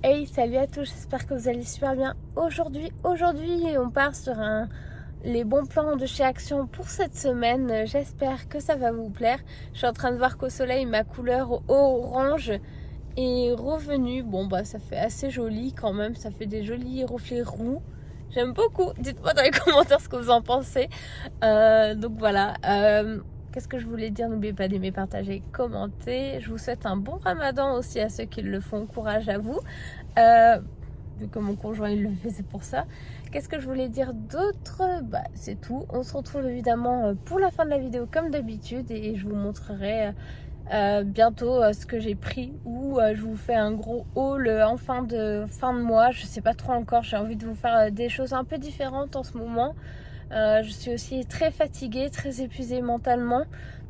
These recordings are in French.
Hey, salut à tous, j'espère que vous allez super bien. Aujourd'hui, on part sur les bons plans de chez Action pour cette semaine. J'espère que ça va vous plaire. Je suis en train de voir qu'au soleil, ma couleur orange est revenue. Bon, bah, ça fait assez joli quand même. Ça fait des jolis reflets roux. J'aime beaucoup. Dites-moi dans les commentaires ce que vous en pensez. Donc voilà. Qu'est-ce que je voulais dire? N'oubliez pas d'aimer, partager, commenter. Je vous souhaite un bon ramadan aussi à ceux qui le font. Courage à vous. Euh, Vu que mon conjoint il le fait, c'est pour ça. Qu'est-ce que je voulais dire d'autre? Bah, c'est tout. On se retrouve évidemment pour la fin de la vidéo comme d'habitude et je vous montrerai bientôt ce que j'ai pris ou je vous fais un gros haul en fin de mois. Je sais pas trop encore. J'ai envie de vous faire des choses un peu différentes en ce moment. Je suis aussi très fatiguée, très épuisée mentalement.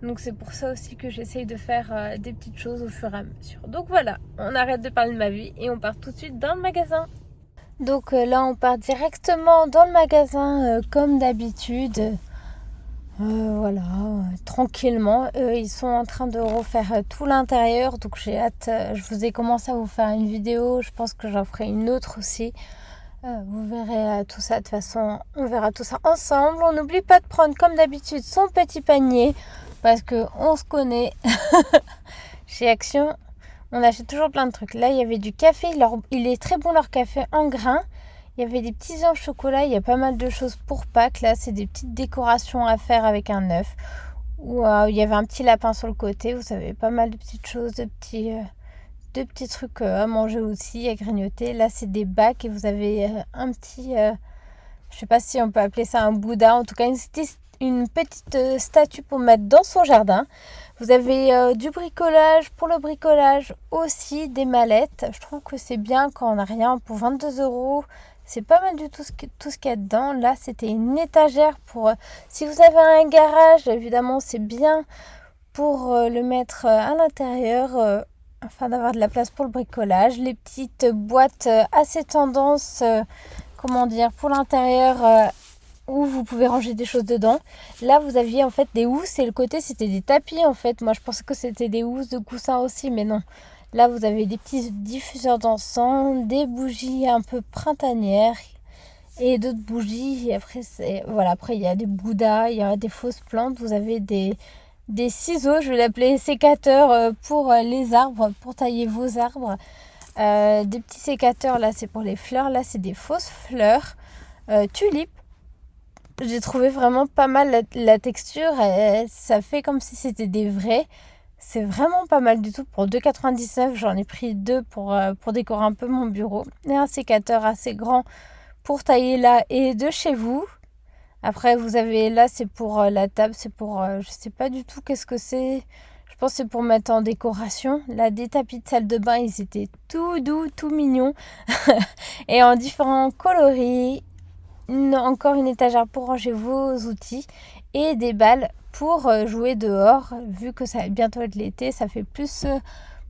Donc c'est pour ça aussi que j'essaye de faire des petites choses au fur et à mesure. Donc voilà, on arrête de parler de ma vie et on part tout de suite dans le magasin. Donc là on part directement dans le magasin comme d'habitude. Voilà, tranquillement. Ils sont en train de refaire tout l'intérieur. Donc j'ai hâte. Je vous ai commencé à vous faire une vidéo. Je pense que j'en ferai une autre aussi. Vous verrez tout ça, de toute façon, on verra tout ça ensemble. On n'oublie pas de prendre comme d'habitude son petit panier parce que on se connaît. Chez Action, on achète toujours plein de trucs. Là, il y avait du café, il est très bon leur café en grains. Il y avait des petits œufs au chocolat, il y a pas mal de choses pour Pâques. Là, c'est des petites décorations à faire avec un œuf. Ou il y avait un petit lapin sur le côté, vous savez, pas mal de petites choses, de petits trucs à manger aussi, à grignoter. Là, c'est des bacs et vous avez un petit, je sais pas si on peut appeler ça un Bouddha, en tout cas une petite statue pour mettre dans son jardin. Vous avez du bricolage, pour le bricolage aussi, des mallettes. Je trouve que c'est bien quand on n'a rien pour 22 €. C'est pas mal du tout tout ce qu'il y a dedans. Là, c'était une étagère pour... si vous avez un garage, évidemment, c'est bien pour le mettre à l'intérieur afin d'avoir de la place pour le bricolage. Les petites boîtes assez tendance, comment dire, pour l'intérieur où vous pouvez ranger des choses dedans. Là, vous aviez en fait des housses et le côté c'était des tapis en fait. Moi, je pensais que c'était des housses de coussins aussi, mais non. Là, vous avez des petits diffuseurs d'encens, des bougies un peu printanières et d'autres bougies. Et après, voilà, après il y a des bouddhas, il y a des fausses plantes. Vous avez des ciseaux, je vais l'appeler sécateurs pour les arbres, pour tailler vos arbres. Des petits sécateurs, là c'est pour les fleurs, là c'est des fausses fleurs. Tulipes, j'ai trouvé vraiment pas mal la texture, ça fait comme si c'était des vrais. C'est vraiment pas mal du tout. Pour 2,99 €, j'en ai pris deux pour décorer un peu mon bureau. Et un sécateur assez grand pour tailler là et de chez vous. Après, vous avez là, c'est pour la table, c'est pour, je sais pas du tout qu'est-ce que c'est. Je pense que c'est pour mettre en décoration. Là, des tapis de salle de bain, ils étaient tout doux, tout mignons. Et en différents coloris. Encore une étagère pour ranger vos outils. Et des balles pour jouer dehors. Vu que ça va bientôt être l'été, ça fait plus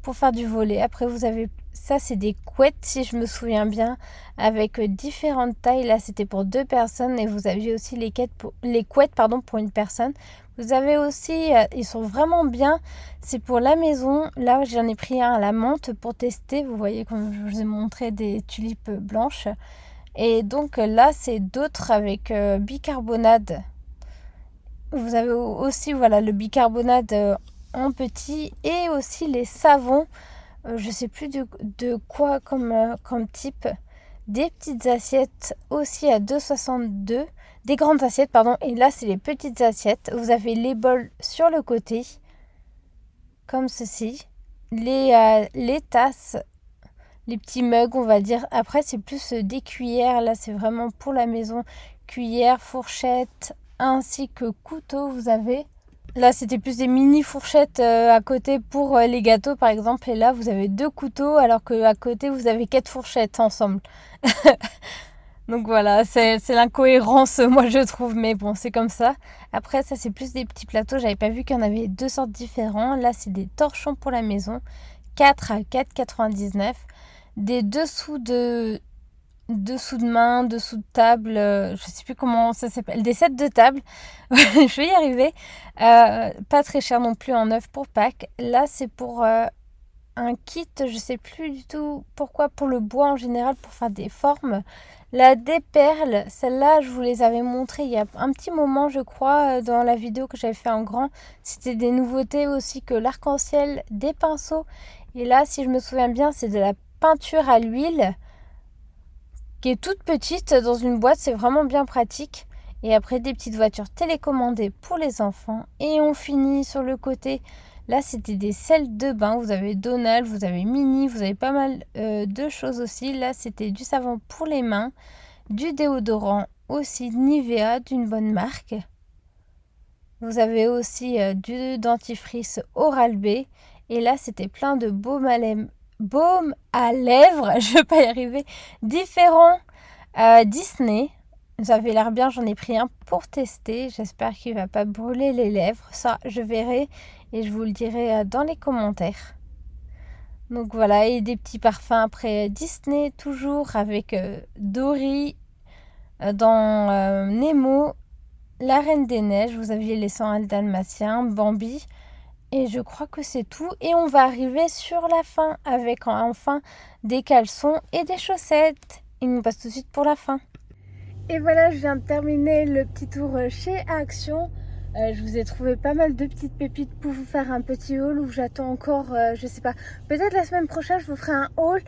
pour faire du volley. Après, vous avez... ça, c'est des couettes, si je me souviens bien, avec différentes tailles. Là, c'était pour 2 personnes et vous aviez aussi les couettes pour une personne. Vous avez aussi, ils sont vraiment bien, c'est pour la maison. Là, j'en ai pris un à la menthe pour tester. Vous voyez, comme je vous ai montré, des tulipes blanches. Et donc là, c'est d'autres avec bicarbonate. Vous avez aussi, voilà, le bicarbonate en petit et aussi les savons. Je sais plus de quoi comme type. Des petites assiettes aussi à 2,62 €. Des grandes assiettes, pardon. Et là, c'est les petites assiettes. Vous avez les bols sur le côté, comme ceci. Les tasses, les petits mugs, on va dire. Après, c'est plus des cuillères. Là, c'est vraiment pour la maison. Cuillères, fourchettes, ainsi que couteaux, vous avez. Là, c'était plus des mini fourchettes à côté pour les gâteaux, par exemple. Et là, vous avez 2 couteaux, alors qu'à côté, vous avez 4 fourchettes ensemble. Donc voilà, c'est l'incohérence, moi, je trouve. Mais bon, c'est comme ça. Après, ça, c'est plus des petits plateaux. J'avais pas vu qu'il y en avait 2 sortes différents. Là, c'est des torchons pour la maison. 4 à 4,99 €. Des dessous de main, dessous de table, je sais plus comment ça s'appelle, des sets de table. Je vais y arriver. Pas très cher non plus en neuf pour Pâques. Là, c'est pour un kit, je sais plus du tout pourquoi, pour le bois en général, pour faire des formes. La déperle, celle-là, je vous les avais montrées il y a un petit moment, je crois, dans la vidéo que j'avais fait en grand. C'était des nouveautés aussi que l'arc-en-ciel, des pinceaux. Et là, si je me souviens bien, c'est de la peinture à l'huile qui est toute petite dans une boîte. C'est vraiment bien pratique. Et après, des petites voitures télécommandées pour les enfants. Et on finit sur le côté. Là, c'était des sels de bain. Vous avez Donald, vous avez Mini, vous avez pas mal de choses aussi. Là, c'était du savon pour les mains, du déodorant aussi Nivea d'une bonne marque. Vous avez aussi du dentifrice Oral-B. Et là, c'était plein de baumes à lèvres, je vais pas y arriver, différents Disney. Ça avait l'air bien, j'en ai pris un pour tester. J'espère qu'il va pas brûler les lèvres. Ça, je verrai et je vous le dirai dans les commentaires. Donc voilà, et des petits parfums après Disney, toujours avec Dory dans Nemo, La Reine des Neiges. Vous aviez les 101 dalmatiens, Bambi. Et je crois que c'est tout. Et on va arriver sur la fin avec enfin des caleçons et des chaussettes. Il nous passe tout de suite pour la fin. Et voilà, je viens de terminer le petit tour chez Action. Je vous ai trouvé pas mal de petites pépites pour vous faire un petit haul où j'attends encore, je sais pas, peut-être la semaine prochaine je vous ferai un haul.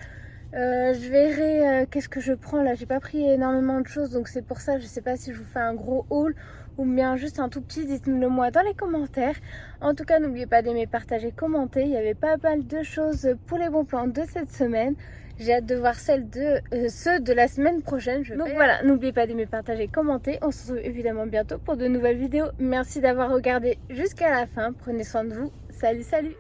Je verrai qu'est-ce que je prends là. J'ai pas pris énormément de choses, donc c'est pour ça, je sais pas si je vous fais un gros haul ou bien juste un tout petit. Dites-le moi dans les commentaires. En tout cas, n'oubliez pas d'aimer, partager, commenter. Il y avait pas mal de choses pour les bons plans de cette semaine. J'ai hâte de voir ceux de la semaine prochaine. Donc voilà, n'oubliez pas d'aimer, partager, commenter. On se retrouve évidemment bientôt pour de nouvelles vidéos. Merci d'avoir regardé jusqu'à la fin. Prenez soin de vous. Salut, salut!